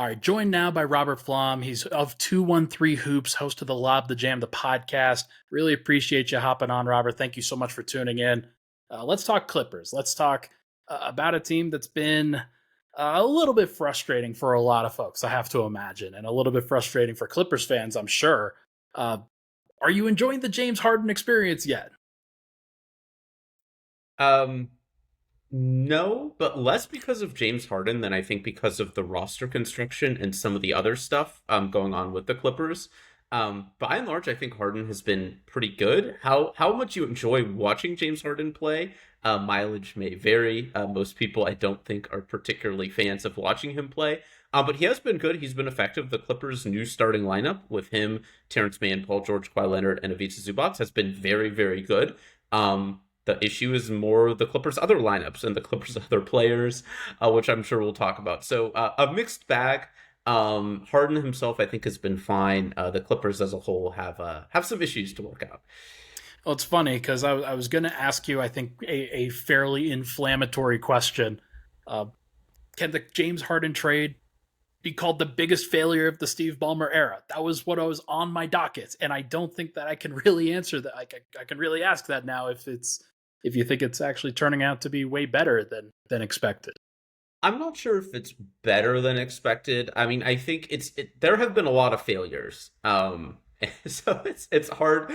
All right, joined now by Robert Flom. He's of 213 Hoops, host of the Lob the Jam, the podcast. Really appreciate you hopping on, Robert. Thank you so much for tuning in. Let's talk Clippers. Let's talk about a team that's been a little bit frustrating for a lot of folks, I have to imagine, and a little bit frustrating for Clippers fans, I'm sure. Are you enjoying the James Harden experience yet? Um, no, but less because of James Harden than I think because of the roster construction and some of the other stuff going on with the Clippers. By and large, I think Harden has been pretty good. How much you enjoy watching James Harden play, mileage may vary. Most people I don't think are particularly fans of watching him play. But he has been good. He's been effective. The Clippers' new starting lineup with him, Terrence Mann, Paul George, Kawhi Leonard, and Ivica Zubac has been very, very good. The issue is more the Clippers' other lineups and the Clippers' other players, which I'm sure we'll talk about. So a mixed bag. Harden himself, I think, has been fine. The Clippers as a whole have some issues to work out. Well, it's funny because I was going to ask you, I think, a fairly inflammatory question. Can the James Harden trade be called the biggest failure of the Steve Ballmer era? That was what I was on my docket, and I don't think that I can really answer that. I can really ask that now if you think it's actually turning out to be way better than expected. I'm not sure if it's better than expected. I mean, I think there have been a lot of failures. So it's hard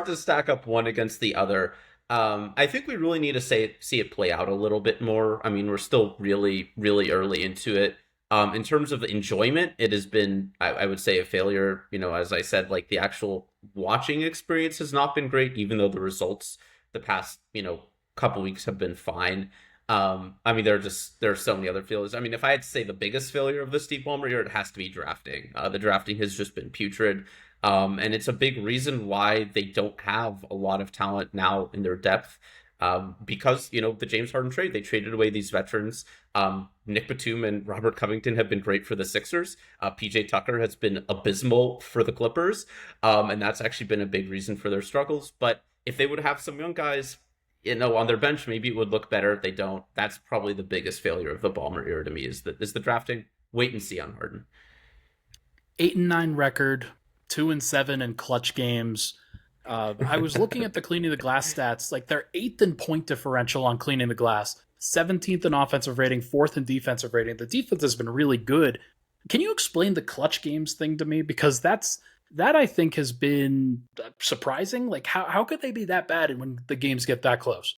to stack up one against the other. I think we really need to see it play out a little bit more. I mean, we're still really, really early into it. In terms of enjoyment, it has been, I would say, a failure. You know, as I said, like the actual watching experience has not been great, even though the results the past, couple weeks have been fine. I mean, there are so many other failures. I mean, if I had to say the biggest failure of the Steve Ballmer year, it has to be drafting. The drafting has just been putrid. And it's a big reason why they don't have a lot of talent now in their depth. Because, the James Harden trade, they traded away these veterans. Nick Batum and Robert Covington have been great for the Sixers. PJ Tucker has been abysmal for the Clippers. And that's actually been a big reason for their struggles. But if they would have some young guys, on their bench, maybe it would look better. If they don't, that's probably the biggest failure of the Ballmer era to me is the drafting. Wait and see on Harden. 8-9 record, 2-7 in clutch games. I was looking at the cleaning the glass stats. Like they're 8th in point differential on cleaning the glass, 17th in offensive rating, 4th in defensive rating. The defense has been really good. Can you explain the clutch games thing to me? Because that I think has been surprising. Like how could they be that bad when the games get that close?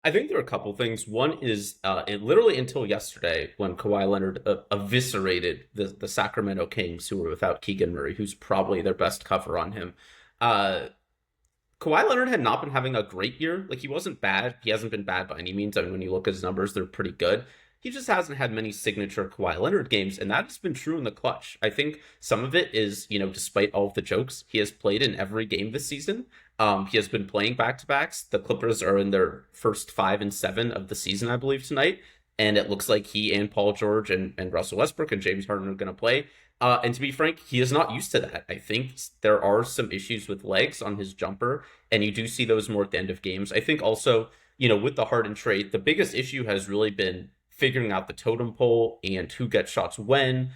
I think there are a couple things. One is literally until yesterday when Kawhi Leonard eviscerated the Sacramento Kings, who were without Keegan Murray, who's probably their best cover on him. Kawhi Leonard had not been having a great year. Like, he wasn't bad. He hasn't been bad by any means. I mean, when you look at his numbers, they're pretty good. He just hasn't had many signature Kawhi Leonard games, and that has been true in the clutch. I think some of it is, despite all of the jokes, he has played in every game this season. He has been playing back-to-backs. The Clippers are in their first 5 and 7 of the season, I believe, tonight. And it looks like he and Paul George and Russell Westbrook and James Harden are going to play. And to be frank, he is not used to that. I think there are some issues with legs on his jumper, and you do see those more at the end of games. I think also, with the Harden trade, the biggest issue has really been figuring out the totem pole and who gets shots when,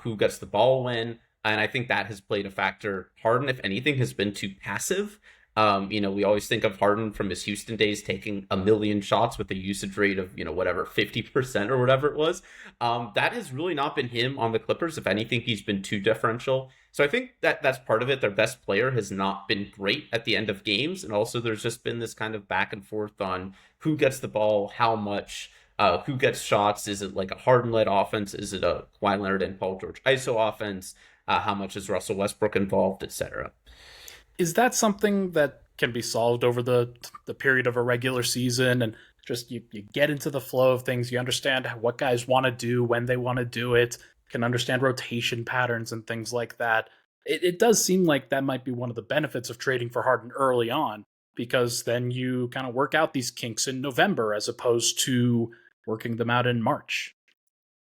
who gets the ball when. And I think that has played a factor. Harden, if anything, has been too passive. We always think of Harden from his Houston days taking a million shots with a usage rate of, 50% or whatever it was. That has really not been him on the Clippers. If anything, he's been too differential. So I think that's part of it. Their best player has not been great at the end of games. And also there's just been this kind of back and forth on who gets the ball, how much, who gets shots. Is it like a Harden-led offense? Is it a Kawhi Leonard and Paul George ISO offense? How much is Russell Westbrook involved, etc.? Is that something that can be solved over the period of a regular season and just you get into the flow of things, you understand what guys want to do, when they want to do it, can understand rotation patterns and things like that? It does seem like that might be one of the benefits of trading for Harden early on, because then you kind of work out these kinks in November as opposed to working them out in March.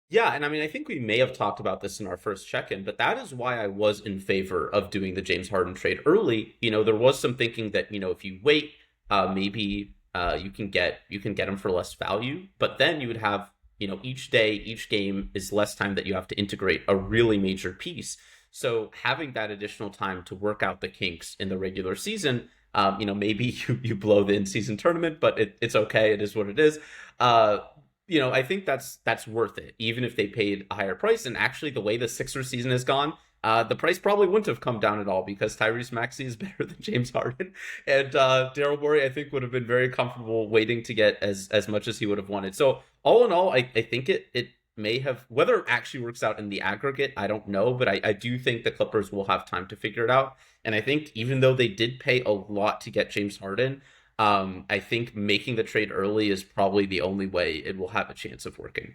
Yeah, and I mean, I think we may have talked about this in our first check-in, but that is why I was in favor of doing the James Harden trade early. There was some thinking that, if you wait, maybe you can get him for less value, but then you would have, each day, each game is less time that you have to integrate a really major piece. So having that additional time to work out the kinks in the regular season, maybe you blow the in-season tournament, but it's okay. It is what it is. I think that's worth it, even if they paid a higher price. And actually, the way the Sixers season has gone, the price probably wouldn't have come down at all because Tyrese Maxey is better than James Harden, and Daryl Morey I think would have been very comfortable waiting to get as much as he would have wanted. So all in all, I think it may have, whether it actually works out in the aggregate, I don't know, but I do think the Clippers will have time to figure it out. And I think even though they did pay a lot to get James Harden, I think making the trade early is probably the only way it will have a chance of working.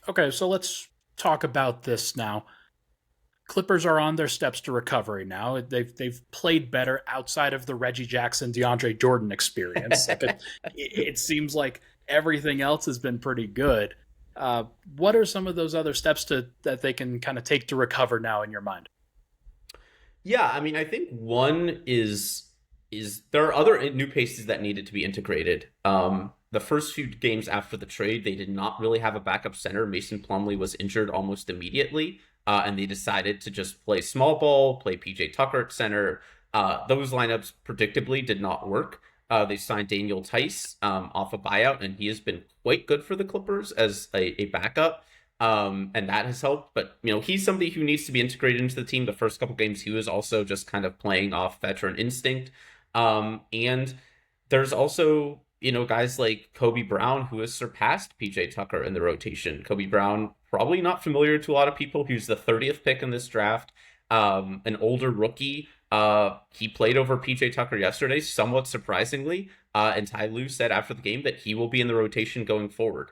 Okay, so let's talk about this now. Clippers are on their steps to recovery now. They've played better outside of the Reggie Jackson, DeAndre Jordan experience. It seems like everything else has been pretty good. What are some of those other steps that they can kind of take to recover now in your mind? Yeah, I mean, I think one is there are other new pieces that needed to be integrated. The first few games after the trade, they did not really have a backup center. Mason Plumlee was injured almost immediately, and they decided to just play small ball, play PJ Tucker at center. Those lineups predictably did not work. They signed Daniel Tice off a buyout, and he has been quite good for the Clippers as a backup. And that has helped. But, he's somebody who needs to be integrated into the team. The first couple games, he was also just kind of playing off veteran instinct. And there's also, guys like Kobe Brown, who has surpassed PJ Tucker in the rotation. Kobe Brown, probably not familiar to a lot of people. He was the 30th pick in this draft. An older rookie. He played over PJ Tucker yesterday, somewhat surprisingly. And Ty Lue said after the game that he will be in the rotation going forward.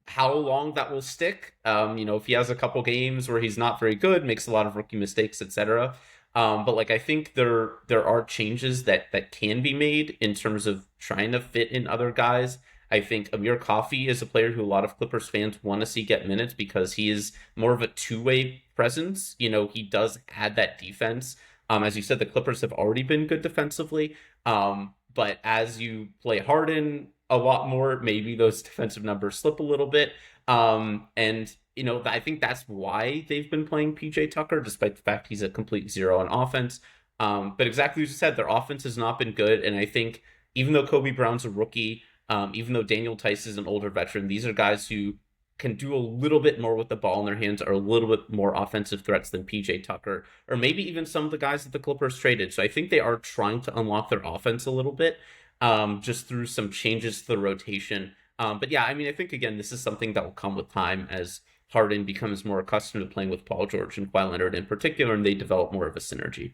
How long that will stick, if he has a couple games where he's not very good, makes a lot of rookie mistakes, etc. But I think there are changes that can be made in terms of trying to fit in other guys. I think Amir Coffey is a player who a lot of Clippers fans want to see get minutes because he is more of a two-way presence. He does add that defense. As you said, the Clippers have already been good defensively. But as you play Harden a lot more, maybe those defensive numbers slip a little bit. I think that's why they've been playing PJ Tucker, despite the fact he's a complete zero on offense. But exactly as you said, their offense has not been good. And I think even though Kobe Brown's a rookie, even though Daniel Tice is an older veteran, these are guys who can do a little bit more with the ball in their hands, are a little bit more offensive threats than PJ Tucker, or maybe even some of the guys that the Clippers traded. So I think they are trying to unlock their offense a little bit, just through some changes to the rotation. But yeah, I mean, I think, again, this is something that will come with time as Harden becomes more accustomed to playing with Paul George and Kawhi Leonard in particular, and they develop more of a synergy.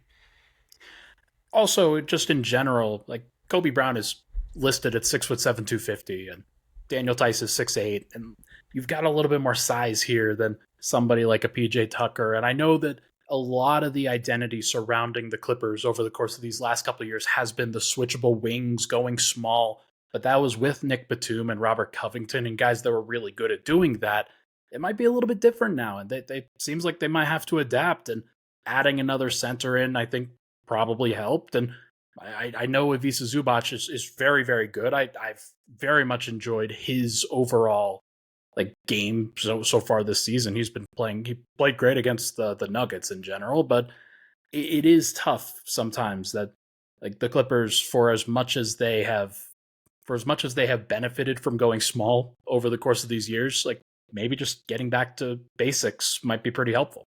Also, just in general, Kobe Brown is listed at 6'7", 250, and Daniel Tice is 6'8", and you've got a little bit more size here than somebody like a PJ Tucker. And I know that a lot of the identity surrounding the Clippers over the course of these last couple of years has been the switchable wings going small, but that was with Nick Batum and Robert Covington and guys that were really good at doing that. It might be a little bit different now, and they seems like they might have to adapt, and adding another center in, I think, probably helped. And I know Ivica Zubac is very, very good. I've very much enjoyed his overall game so far this season. He played great against the Nuggets in general, but it is tough sometimes that the Clippers, for as much as they have benefited from going small over the course of these years, maybe just getting back to basics might be pretty helpful.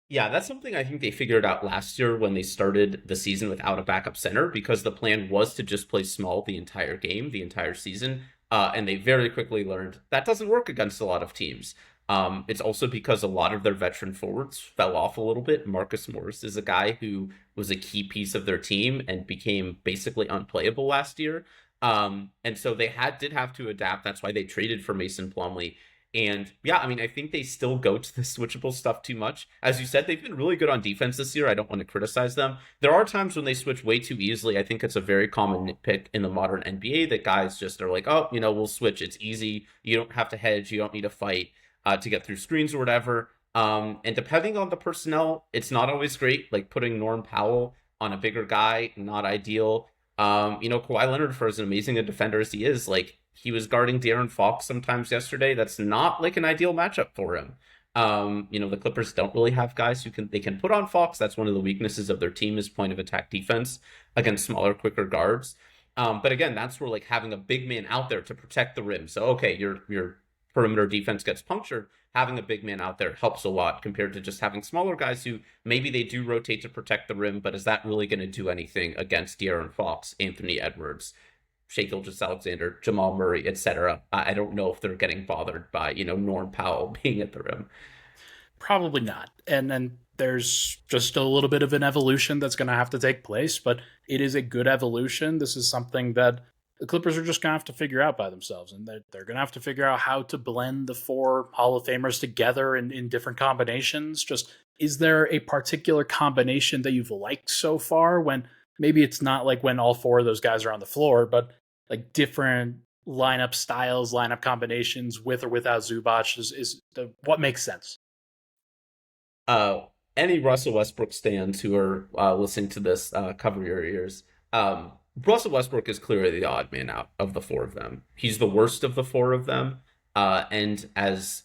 Yeah, that's something I think they figured out last year when they started the season without a backup center, because the plan was to just play small the entire game, the entire season. And they very quickly learned that doesn't work against a lot of teams. It's also because a lot of their veteran forwards fell off a little bit. Marcus Morris is a guy who was a key piece of their team and became basically unplayable last year. And so they did have to adapt. That's why they traded for Mason Plumlee. And yeah, I mean, I think they still go to the switchable stuff too much. As you said, they've been really good on defense this year. I don't want to criticize them. There are times when they switch way too easily. I think it's a very common nitpick in the modern NBA that guys just are like, oh, we'll switch. It's easy. You don't have to hedge. You don't need to fight to get through screens or whatever. And depending on the personnel, it's not always great. Like putting Norm Powell on a bigger guy, not ideal. Kawhi Leonard, for as amazing a defender as he is, he was guarding De'Aaron Fox sometimes yesterday. That's not like an ideal matchup for him. The Clippers don't really have guys who can put on Fox. That's one of the weaknesses of their team is point of attack defense against smaller, quicker guards. But again, that's where like having a big man out there to protect the rim. So okay, your perimeter defense gets punctured. Having a big man out there helps a lot compared to just having smaller guys who maybe they do rotate to protect the rim, but is that really going to do anything against De'Aaron Fox, Anthony Edwards, Shai Gilgeous-Alexander, Jamal Murray, etc.? I don't know if they're getting bothered by Norm Powell being at the rim. Probably not. And then there's just a little bit of an evolution that's going to have to take place, but it is a good evolution. This is something that the Clippers are just going to have to figure out by themselves. And they're going to have to figure out how to blend the four Hall of Famers together in different combinations. Just, is there a particular combination that you've liked so far when maybe it's not like when all four of those guys are on the floor, but like different lineup styles, lineup combinations with or without Zubac what makes sense? Any Russell Westbrook stands who are listening to this, cover your ears. Russell Westbrook is clearly the odd man out of the four of them. He's the worst of the four of them. And as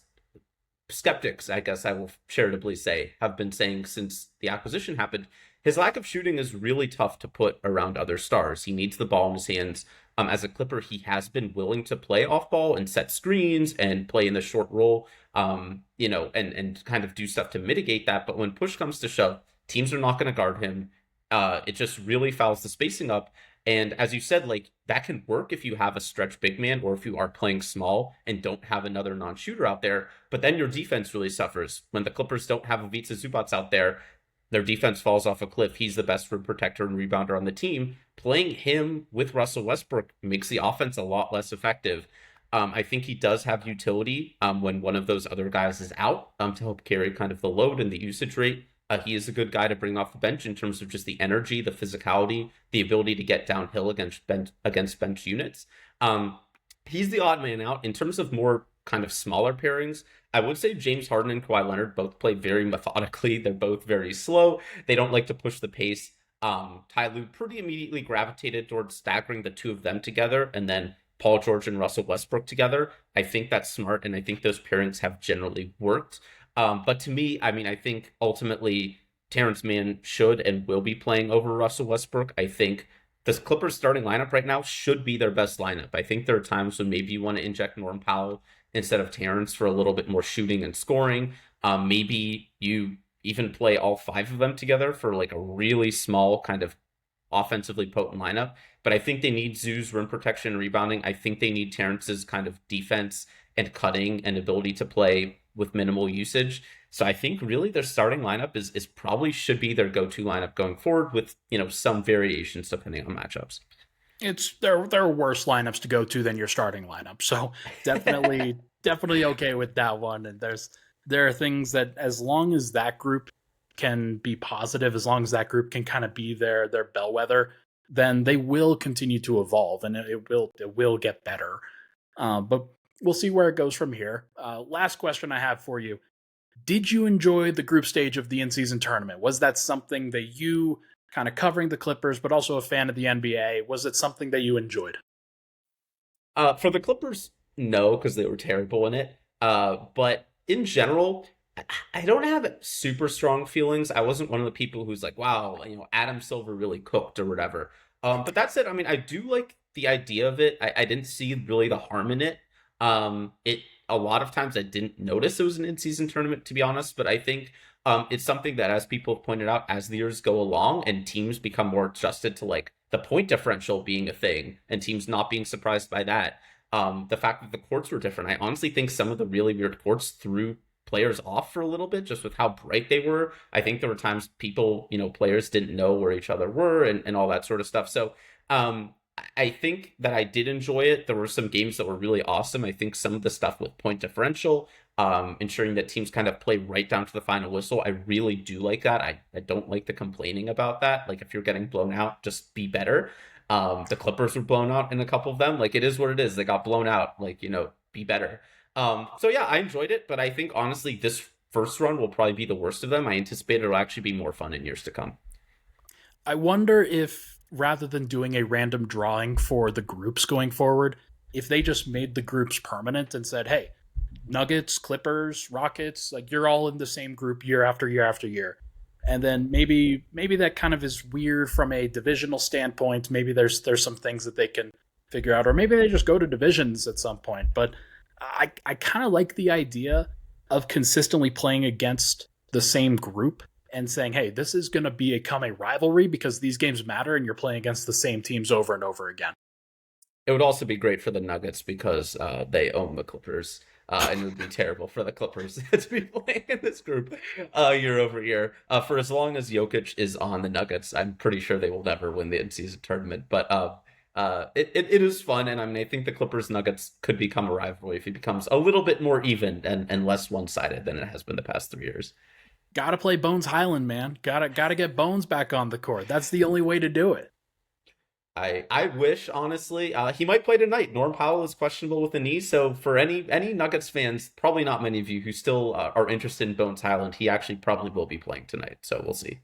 skeptics, I guess I will charitably say, have been saying since the acquisition happened, his lack of shooting is really tough to put around other stars. He needs the ball in his hands. As a Clipper, he has been willing to play off ball and set screens and play in the short roll, and kind of do stuff to mitigate that. But when push comes to shove, teams are not going to guard him. It just really fouls the spacing up. And as you said, like that can work if you have a stretch big man or if you are playing small and don't have another non-shooter out there. But then your defense really suffers. When the Clippers don't have Ivica Zubac out there, their defense falls off a cliff. He's the best rim protector and rebounder on the team. Playing him with Russell Westbrook makes the offense a lot less effective. I think he does have utility when one of those other guys is out to help carry kind of the load and the usage rate. He is a good guy to bring off the bench in terms of just the energy, the physicality, the ability to get downhill against bench units. He's the odd man out in terms of more kind of smaller pairings. I would say James Harden and Kawhi Leonard both play very methodically. They're both very slow. They don't like to push the pace. Ty Lue pretty immediately gravitated towards staggering the two of them together and then Paul George and Russell Westbrook together. I think that's smart, and I think those pairings have generally worked. But to me, I mean, I think ultimately Terrence Mann should and will be playing over Russell Westbrook. I think this Clippers starting lineup right now should be their best lineup. I think there are times when maybe you want to inject Norm Powell instead of Terrence for a little bit more shooting and scoring. Maybe you even play all five of them together for like a really small kind of offensively potent lineup. But I think they need Zoo's rim protection and rebounding. I think they need Terrence's kind of defense and cutting and ability to play with minimal usage. So I think really their starting lineup is probably should be their go-to lineup going forward with, some variations depending on matchups. There are worse lineups to go to than your starting lineup. So definitely okay with that one. And there are things that as long as that group can be positive, as long as that group can kind of be their bellwether, then they will continue to evolve and it will get better. But we'll see where it goes from here. Last question I have for you. Did you enjoy the group stage of the in-season tournament? Was that something that you, kind of covering the Clippers, but also a fan of the NBA, was it something that you enjoyed? For the Clippers, no, because they were terrible in it. But in general, I don't have super strong feelings. I wasn't one of the people who's like, wow, Adam Silver really cooked or whatever. But that said, I mean, I do like the idea of it. I didn't see really the harm in it. It a lot of times I didn't notice it was an in-season tournament, to be honest, but I think it's something that, as people have pointed out, as the years go along and teams become more adjusted to like the point differential being a thing and teams not being surprised by that, the fact that the courts were different, I honestly think some of the really weird courts threw players off for a little bit just with how bright they were. I think there were times people, players didn't know where each other were and all that sort of stuff. So I think that I did enjoy it. There were some games that were really awesome. I think some of the stuff with point differential, ensuring that teams kind of play right down to the final whistle, I really do like that. I don't like the complaining about that. Like if you're getting blown out, just be better. The Clippers were blown out in a couple of them. Like it is what it is. They got blown out. Like, be better. So yeah, I enjoyed it, but I think honestly this first run will probably be the worst of them. I anticipate it'll actually be more fun in years to come. I wonder if rather than doing a random drawing for the groups going forward, if they just made the groups permanent and said, hey, Nuggets, Clippers, Rockets, like you're all in the same group year after year after year. And then maybe that kind of is weird from a divisional standpoint. Maybe there's some things that they can figure out, or maybe they just go to divisions at some point. But I kind of like the idea of consistently playing against the same group and saying, hey, this is going to become a rivalry because these games matter and you're playing against the same teams over and over again. It would also be great for the Nuggets because they own the Clippers. And it would be terrible for the Clippers to be playing in this group year over year. For as long as Jokic is on the Nuggets, I'm pretty sure they will never win the in-season tournament. But it is fun, and I mean, I think the Clippers Nuggets could become a rivalry if it becomes a little bit more even and less one-sided than it has been the past 3 years. Gotta play Bones Highland, man. Gotta get Bones back on the court. That's the only way to do it. I wish, honestly, he might play tonight. Norm Powell is questionable with a knee, so for any Nuggets fans, probably not many of you who still are interested in Bones Highland, he actually probably will be playing tonight, so we'll see.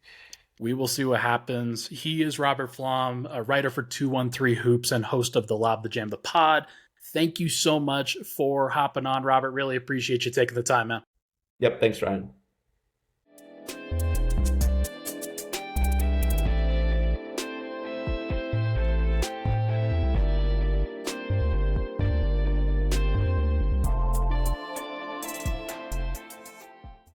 We will see what happens. He is Robert Flom, a writer for 213 Hoops and host of the Lob the Jam the Pod. Thank you so much for hopping on, Robert. Really appreciate you taking the time, man. Yep, thanks, Ryan.